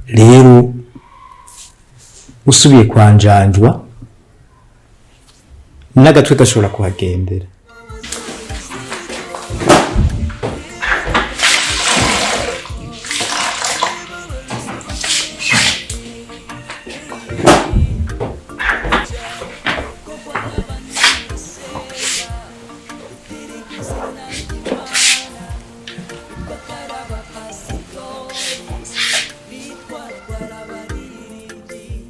rero usubiye kwanjanjwa n'agatwe gashobora kuhagendera.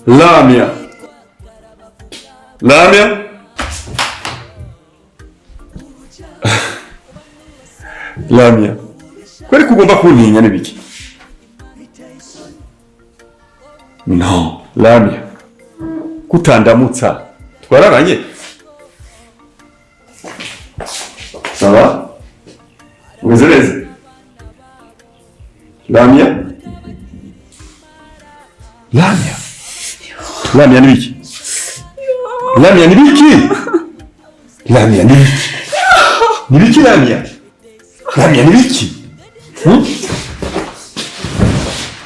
Lamia. Lamia. Kweli kugomba kuntinya nibiki? No, Lamia. Kutandamutsa. Twararanye. Sawa? Umeze neza? Lamia? Lamia ni biki? Lamia ni biki? Lamia ni biki? Ni biki Lamia? Lamia ni biki?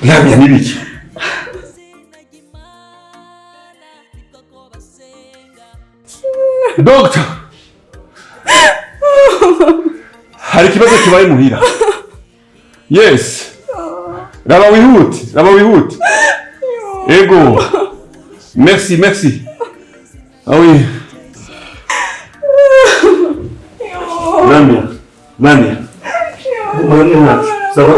Lamia ni biki? Doctor! Hari kibazo kibaye muhira. Yes. Raba wihute. Ego. Merci. Ah oui. Lamia. Ça va?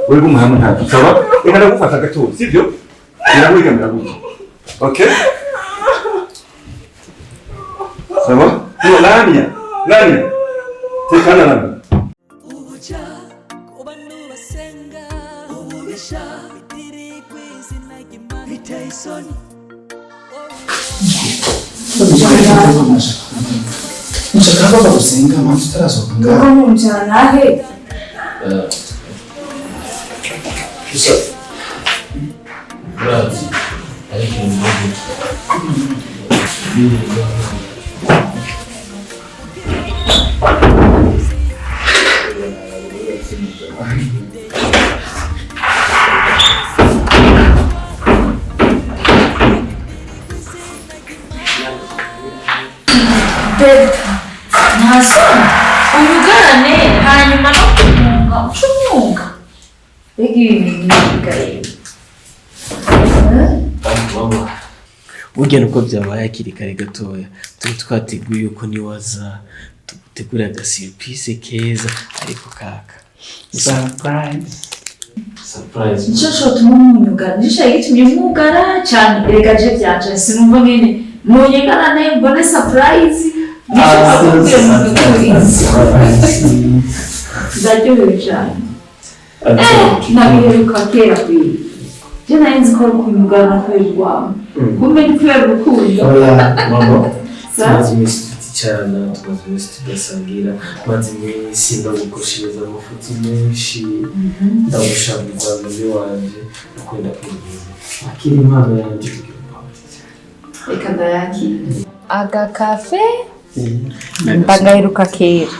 Oui, vous m'avez dit. Ça va? Et quand vous faites un gâteau, c'est bien. Et là, vous avez ok? Ça va? Non, Lamia. C'est quand Lamia? Nchakaba bagusenga mpamvu utarasohoka ngaho. Ngo njana he? Gusa urazi ariko Nasoma umugarane hanyuma no kumunga ucunga begi ibigaye Ugena uko byabaye akiri kare gatoya turi twateguye uko niwaza tugutegura agasurprise keza ariko kaka surprise nicyo shotuma umunyugara nishaye gitumye mugara cyane eregaje byaje sinumva nene munyegarane mbone surprise Zakoreshwe cyane. Nabiheruka kera kuri. Je narinzi ko kumugana kwirwa. Kumbe ni kwera rukundo. Mama. Tumaze cyane tumaze tugasangira maze iminsi ndagukosheza amafuti menshi ndagushabiriza muri wanje ukunda kubiza. Akiri impano yanjye Reka ndayaki. Aga cafe Mbagaheruka kera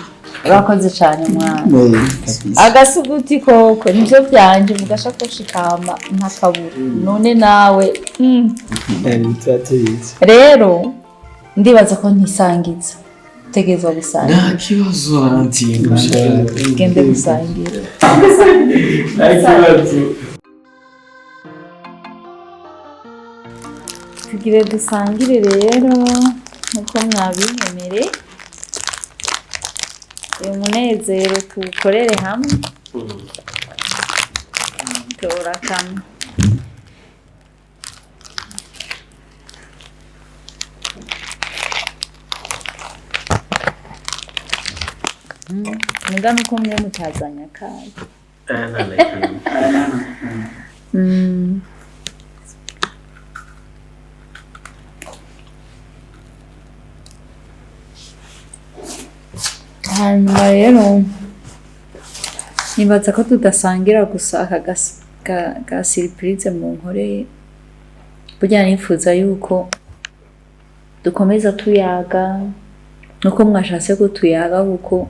urakoze cyane mwana agasuguti koko nivyo byanje mugashakoshi kama ntakabura none nawe rero ndibaza ko ntisangiza tegezwa gusangira nta kibazo arantinga gende gusangira nta kibazo tugire dusangire rero nuko mwabinyemereye umunezero tuwukorere hamwe turakama muga nuko mwe mutazanya kazi hanyuma rero nibaza ko tudasangira gusa aka ga surprise mu nkoreye burya nifuza yuko dukomeza tuyaga nuko mwashatse ko tuyaga kuko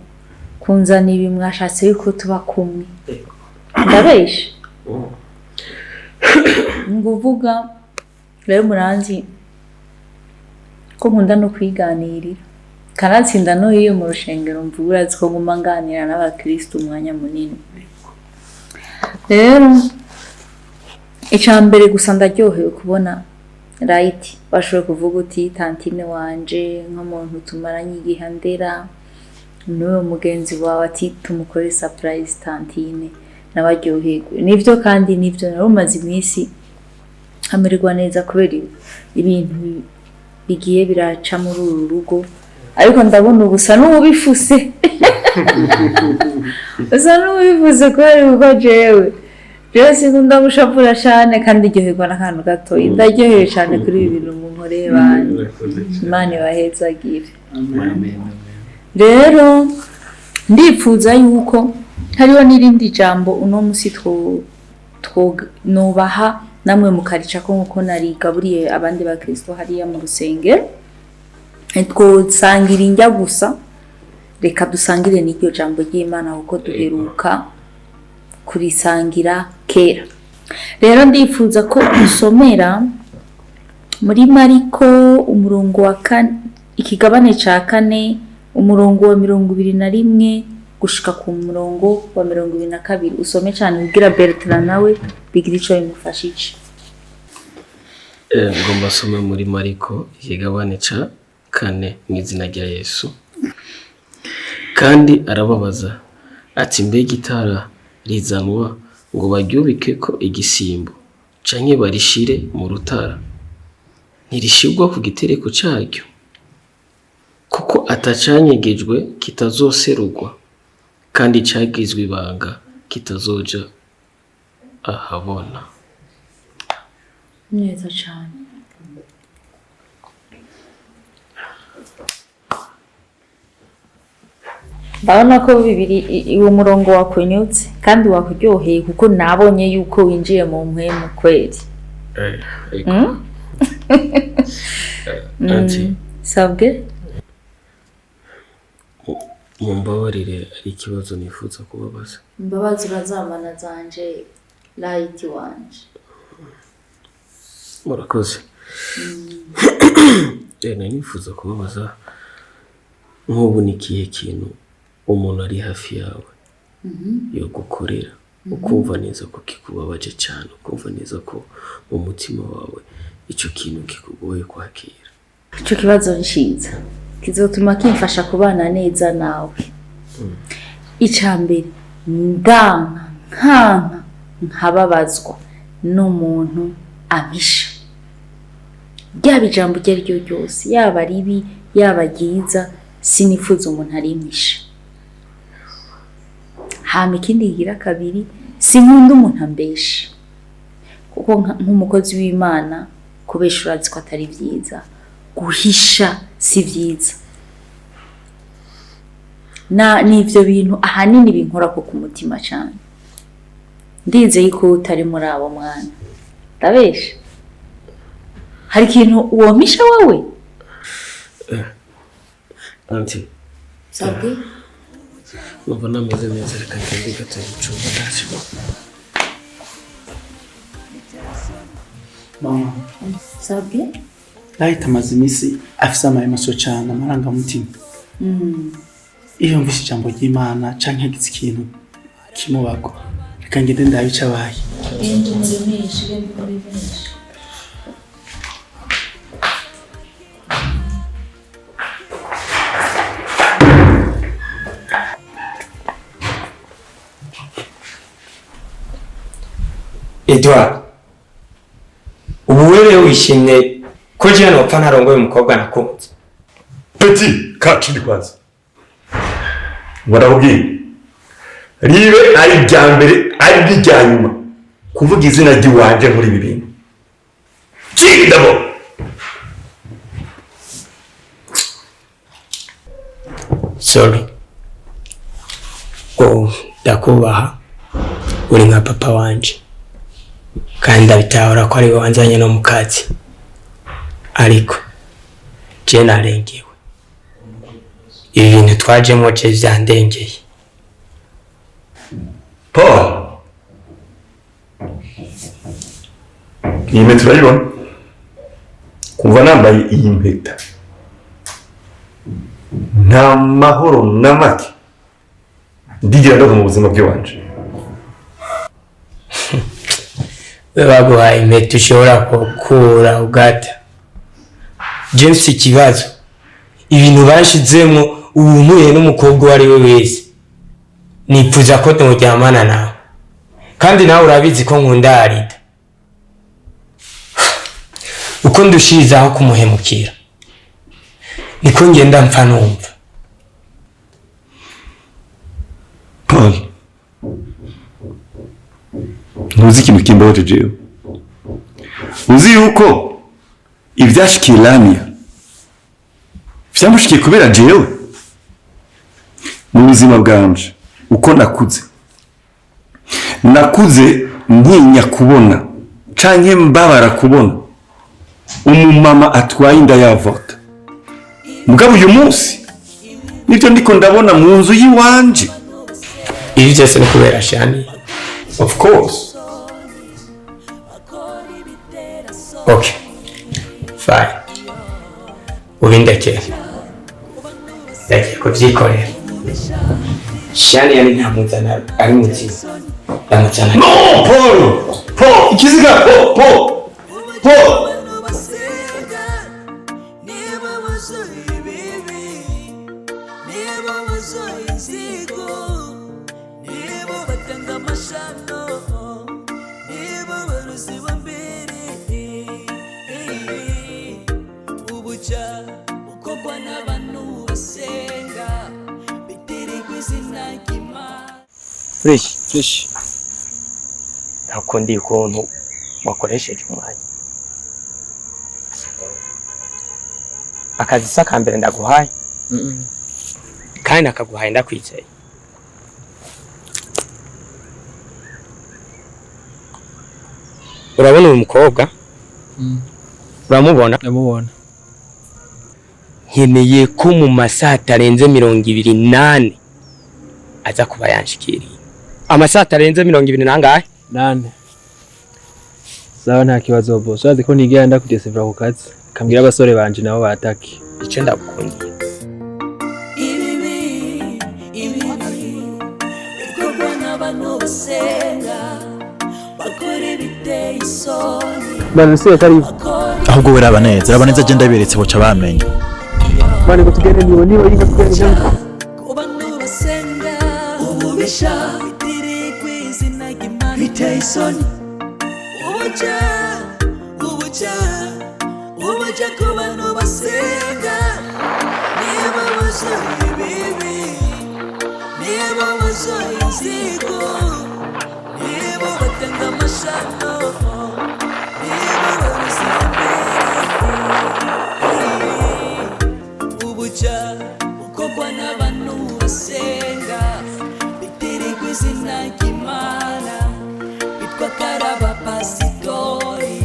kunzana ibi mwashatse yuko tuba kumwe ndabesha nguvuga rero muranzi ko nkunda no kwiganirira kanatsinda no iyo mu rushengero mvura ziko nguma nganira n'abakristo umwanya munini rero icambere gusa ndaryohewe kubona right bashoboye kuvuga uti tantine wanje nk'umuntu tumaranye igihe ndera n'uwo mugenzi wawe ati tumukore surprise tantine nabaryoherwe nivyo kandi nivyo narumaze iminsi amererwa neza kubera ibintu bigiye biraca muri uru rugo ariko ndabona ubusa n'ubifuse usa n'ubifuse kubera uko jewe sinkunda gushapura cyane kandi iryoherwa n'akantu gato ndaryohewe cyane kuri ibi bintu mu nkoreye banje Imana ibahezagire rero ndifuza yuko hariho n'irindi jambo uno musi nubaha namwe mukarica ko nkuko narigaburiye abandi bakristo hariya mu rusengero twosangira injya gusa reka dusangire n'iryo jambo ry'Imana kuko duheruka kurisangira kera rero ndifuza ko usomera muri Mariko umurongo wa 4 ikigabane ca 4 umurongo wa 21 gushika ku murongo wa 22 usome cyane ugira Bertrand nawe bigira ico bimufashije ngomba soma muri Mariko ikigabane ca 4 mu izina rya Yesu kandi arababaza ati mbega itara rizanwa ngo baryubike ko igisimbo canke barishire mu rutara ntirishirwa ku gitereko cyaryo kuko atacanyegejwe kitazoserugwa kandi cagizwe ibanga kitazoja ahabona neza cyane ndabona ko bibiri uwo murongo wakunyutse kandi wakuryoheye kuko nabonye yuko winjiye mu mpwemu kweli sabwe mumbabarire ari ikibazo nifuza kubabaza imbabazi bazamana zanje light wanje murakoze nifuza kubabaza nk'ubu ni ikihe kintu umuntu ari hafi yawe yo gukorera ukumva neza ko kikubabaje cyane ukumva neza ko mu mutima wawe icyo kintu kikugoye kwakira icyo kibazo nshiza kizotuma kimfasha kubana neza nawe icambere ndanka nkababazwa n'umuntu abisha ryaba ijambo rye ryo ryose yaba ribi yaba ryiza sinifuza umuntu arimisha hama ikindi gira kabiri sinkunda umuntu ambesha kuko nk'umukozi w'Imana kubesha urazi ko atari byiza guhisha si byiza n'ivyo bintu ahanini binkora ko ku mutima cyane ndizeye ko utari muri abo mwana ndabesha hari ikintu uwomisha wowe anti sabwe numva nameze neza reka ngende gato y'icumba ntacyo mama sabwe Light amaze iminsi afise amayemezo cyane amarangamutima iyo mvise ijambo ry'Imana canke hagize ikintu kimubago reka ngende ndabica abaye Edouard ubu wewe wishimye ko je nopfa narongoye umukobwa nakunze Petit kachini kwanza. Wadahubiri. ribe ari rya mbere ari rya nyuma kuvuga izina ry'iwanje muri ibi bintu. Chidabo. Sorry. Ndakubaha uri nka papa wanje kandi ndabitahura ko ari wowe wanzanye no mu kazi, ariko je narengewe. Ibi bintu twajemo je vyandengeye. Paul, iyi mpeta urayibona? Kuva nambaye iyi mpeta nta mahoro na make ndigira ndaga mu buzima bw'iwanje. Baguhaye impeta ushobora kukura ugata. James, ikibazo ibintu bashizemo ubu mpuye n'umukobwa wari we wese nipfuza ko tumuryamana nawe, kandi nawe urabizi ko nkunda Arida. Uko ndushirizaho kumuhemukira niko ngenda mpfa numva. Paul, ntuzi ikintu kimbabaje jewe? Uzi yuko ivyashikiye Lamia vyamushikiye kubera jewe? Mu buzima bwanje uko nakuze ntinya kubona canke mbabara kubona umumama atwaye inda yavota. Mugabo uyu munsi nivyo ndiko ndabona mu nzu yiwanje. Ibi byose ni kubera Shani? Of course. Okay, fine. Ubindekere ndagiye kubyikorera. Shani yari ntamuzana ari muzima, ndamuzana. No, Paul, ikiziga, Paul. Fresh. Nakundi ukuntu wakoresheje umwanya. Akazi sakambere ndaguhaye. Kandi nakaguhaye ndakwizeye. Urabona uyu mukobwa? Uramubona? Ndamubona. Nkeneye ko mu masaha atarenze 28 aza kuba yanshikiriye. Amasaha atarenze 20 nangahe? 8. Sawa, nta kibazo boss. Wazi ko nigera ndakudesevra ku kazi. Kambwira abasore banje nabo bataki. Ico ndagukundiye. Bana se karibu. Ahubwo weraba neza je ndaberetse boca bamenya. Bana ngo tugende niba yinga tugende. Ubuja kubano basenga niba wazoye bibi niba wazoye inzigo niba batanga amashano niba baruzambere ubuja ukogwa n'abantu basenga bitiri kw'izina ry'Imana bitwa karaba pasitori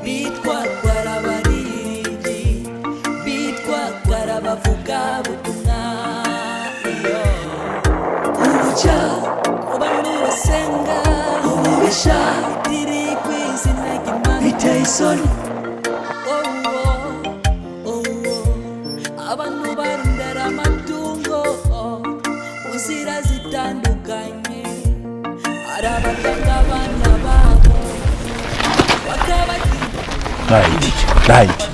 bitwa kwarabariri bitwa kwarabavuga butumwa ubuja kubantu basenga ububisha bitiri kw'izina ry'Imana biteye isoni. Abantu barondera amatungo mu nzira zitandukanye, hari abatanga abana babo Right.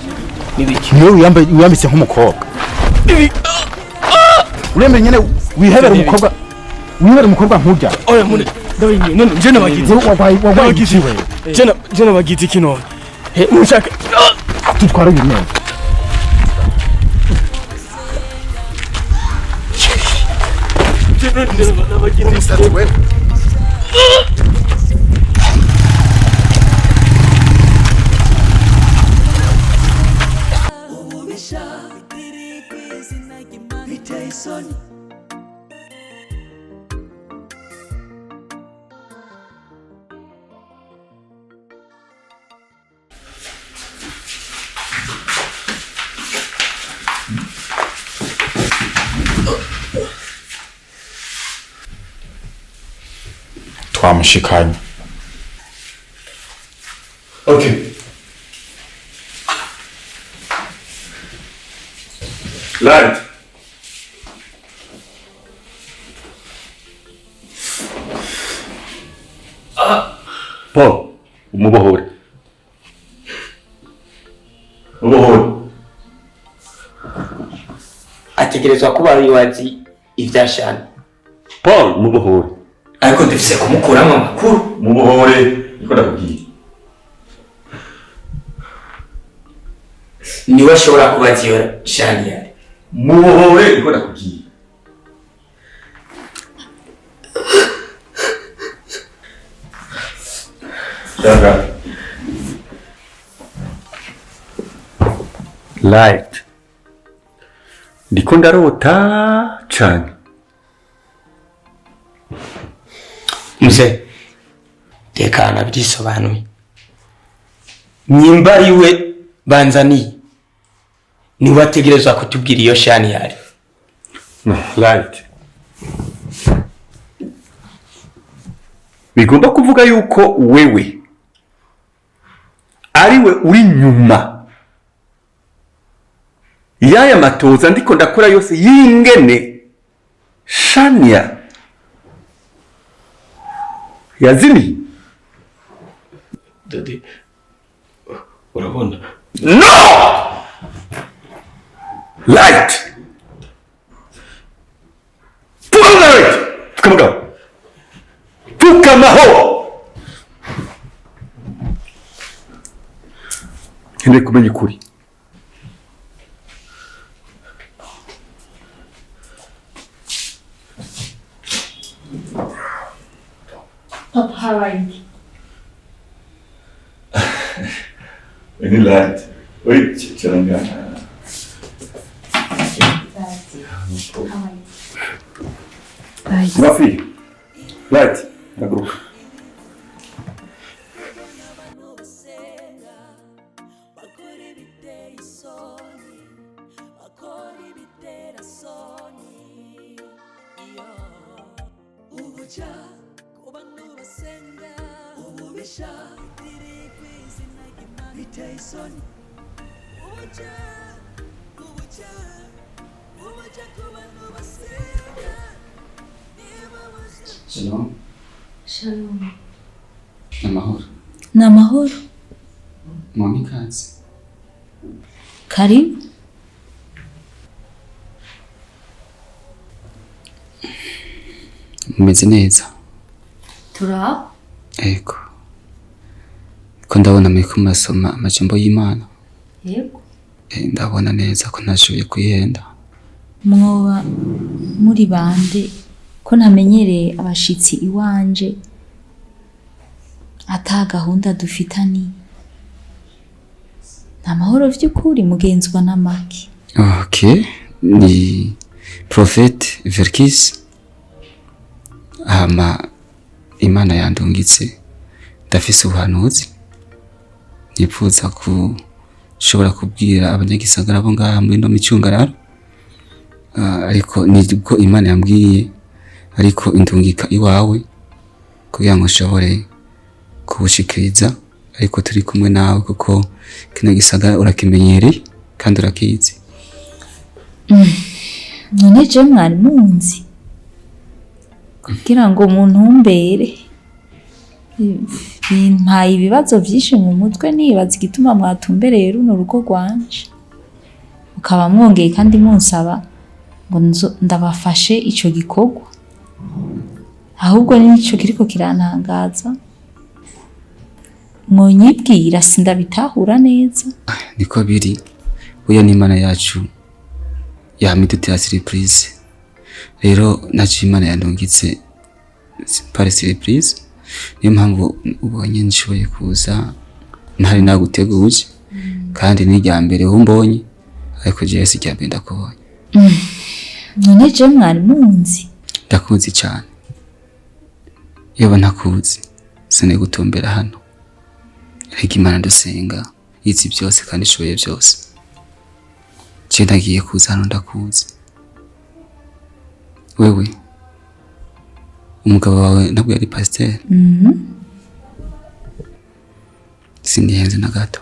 Niwe wiyambitse nk'umukobwa. Urembe nyene wihebera umukobwa nk'urya. Oya mune. None je nabagize. Wabagize we. Je nabagize kino. Mushaka tutwara ibintu. ububisha bitiri kw'izina ry'Imana biteye isoni. Twamushikanye. Okay. Light. Paul, umubohore. Umubohore. ategerezwa kuba ari wazi ivyashana. Paul, umubohore. Ariko ndifise kumukuramo amakuru. Umubohore, niko ndakubwiye. Niwe ashobora kubaza iyo shani yari. Umubohore, niko ndakubwiye. Shaka. Light. Ndiko ndarota cane. Mzee, tekana birisobanuye. Nyimba ariwe banzaniye, niwe ategerezwa kutubwira iyo shani yari. No, Light. Bigomba kuvuga yuko wewe ariwe uri nyuma yaya matoza ndiko ndakora yose yingene Shania yazimi. Dade, urabona? No! Light! Light! Tukamaho! Nkeneye kumenya ukuri. Papa, how are you? Any light? Wait, charanga. Rafi, light, nagruka. Shalom. Shalom. Namahoro. Namahoro. Mwamikazi. Karibu. Mumeze neza. Turaho. Ego. Ko ndabona muriko murasoma amajambo y'Imana. Yego. Ndabona neza ko ntashoboye kuyihenda. Mwoba muri bande ko ntamenyereye abashitsi iwanje ata gahunda dufitani. Nta mahoro vy'ukuri mugenzwa n'amaki. Okay, ni Prophet Verkis. Imana yandungitse ndafise ubuhanuzi nipfuza kushobora kubwira abanyagisagara bo ngaha muri no micungararo. Ariko nibwo Imana yambwiye ariko indungika iwawe kugira ngo ushobore kubushikiriza, ariko turi kumwe nawe kuko kino gisagara urakimenyereye kandi urakizi. None je mwari munzi kugira ngo umuntu umbere bimpaye ibibazo vyinshi mu mutwe, nibaza igituma mwatumbereye runo rugo rwanje mukaba mwongeye kandi munsaba ngo ndabafashe ico gikorwa, ahubwo nico kiriko kirantangaza. Mwonyibwira sindabitahura neza. Niko biri, uyo ni Imana yacu yamidutera surprise rero nacyo Imana yandungitse par surprise, niyo mpamvu ubonye nshoboye kuza ntari naguteguje kandi ni rya mbere umbonye, ariko jewe si rya mbere ndakubonye. None je mwari munzi? Ndakuzi cyane. Yoba ntakuzi sene gutombera hano. Reka Imana dusenga izi byose kandi ishoboye byose. Je ndagiye kuza hano ndakuzi. Wewe umugabo wawe ntabwo yari pasteur? Sindihenze na gato.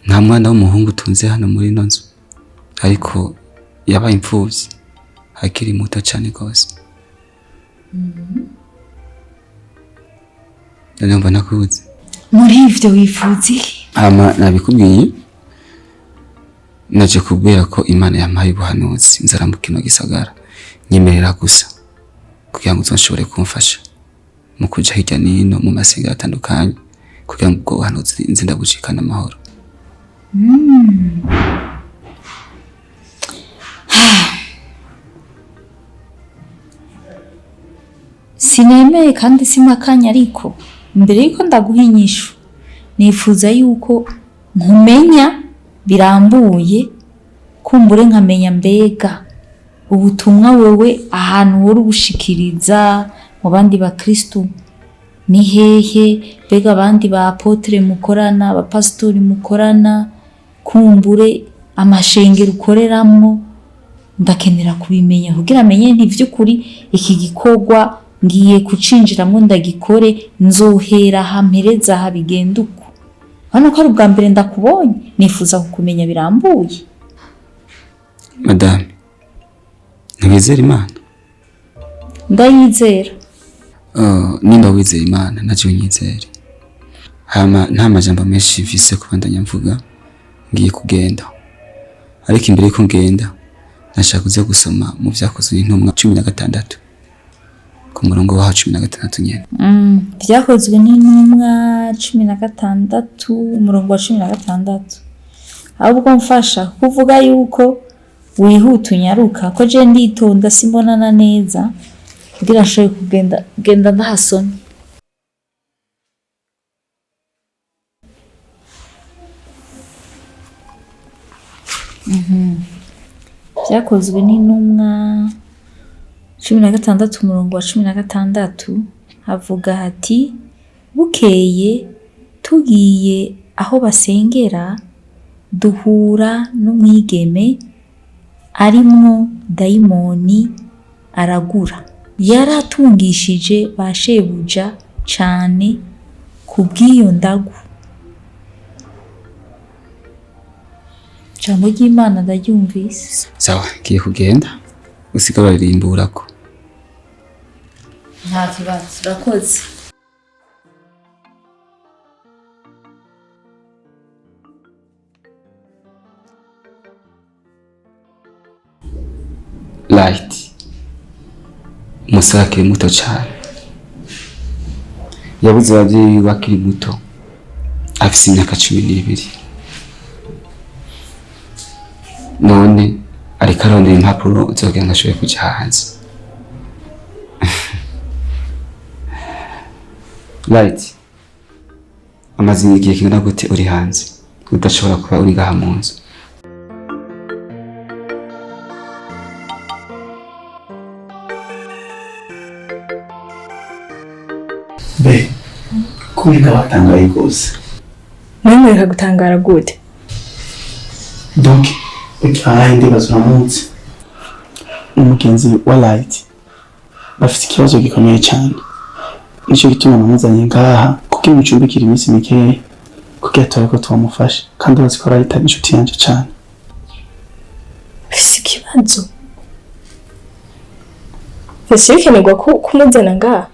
Nta mwana w'umuhungu tunze hano muri ino nzu, ariko yabaye imfuvyi akiri muto cyane gose. Ndumva nakuzi. Muri ivyo wifuza iki? Nabikubwiye, naje kubwira ko Imana yampaye ubuhanuzi nzarambuka ino gisagara, nyemerera gusa kugira ngo uzonshobore kumfasha mu kuja hirya n'ino mu masengero atandukanye kugira ngo ubwo buhanuzi nze ndabushikana amahoro. Sinemeye kandi simakanya, ariko mbere yuko ndaguha inyishu nifuza yuko nkumenya birambuye, kumbure nkamenya mbega ubutumwa wewe ahantu wari ubushikiriza mu bandi bakristo ni hehe, mbega abandi ba apotre mukorana, ba pastori mukorana, kumbure amashengero ukoreramwo, ndakenera kubimenya kugira amenye ntivyukuri iki gikorwa ngiye kucinjiramwo ndagikore, nzohera hampereza habigenda uko. Hano ko ari ubwa mbere ndakubonye, nifuza kukumenya birambuye. Madame, ntibizera Imana? Ndayizera. Nimba wizera Imana naje unyizere. Hama nta majambo menshi mfise kubandanya mvuga, ngiye kugenda. Ariko imbere yuko ngenda nashaka kuza gusoma mu vyakozwe n'intumwa 16 ku murongo wa 16 nyene. Vyakozwe n'intumwa 16 umurongo wa 16. Ahubwo mfasha kuvuga yuko wihuta unyaruka ko je nditonda simbonana neza kugira nshobore kugenda ndahasoma. Vyakozwe n'intumwa 16 umurongo wa 16 havuga hati, bukeye tugiye aho basengera duhura n'umwigeme arimwo dayimoni aragura, yaratungishije bashebuja cane kubw'iyo ndagu. Jambo ry'Imana ndaryumvise. Sawa, ngiye kugenda usigara ririmburako. Nta kibazo, urakoze. Light umusore akiri muto cyane, yabuze ababyeyi be akiri muto, afise imyaka 12. None ariko arondera impapuro zogira ngo ashobore kuja hanze. Light, amaze igihe kingana gute uri hanze udashobora kuba uri ngaha mu nzu? Be, kubiga watangaye gose. Mwemwe gutangara gute? Donc, ndi bazura munsi. Umugenzi wa Light bafite ikibazo gikomeye cyane. Nico gituma namuzanye ngaha kugira umucumbikira iminsi mikeya kugira tore ko twamufasha, kandi bazikora Light inshuti yanje cyane. Bafite ikibazo? Ese ukenerwa kumuzana ngaha?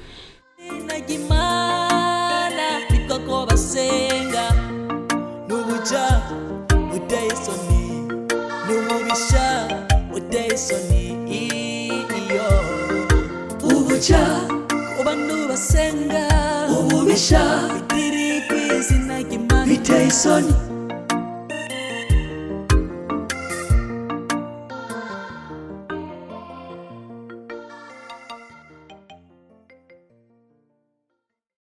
Ubantu basenga ububisha bitiri kwizina ry'Imana biteye isoni.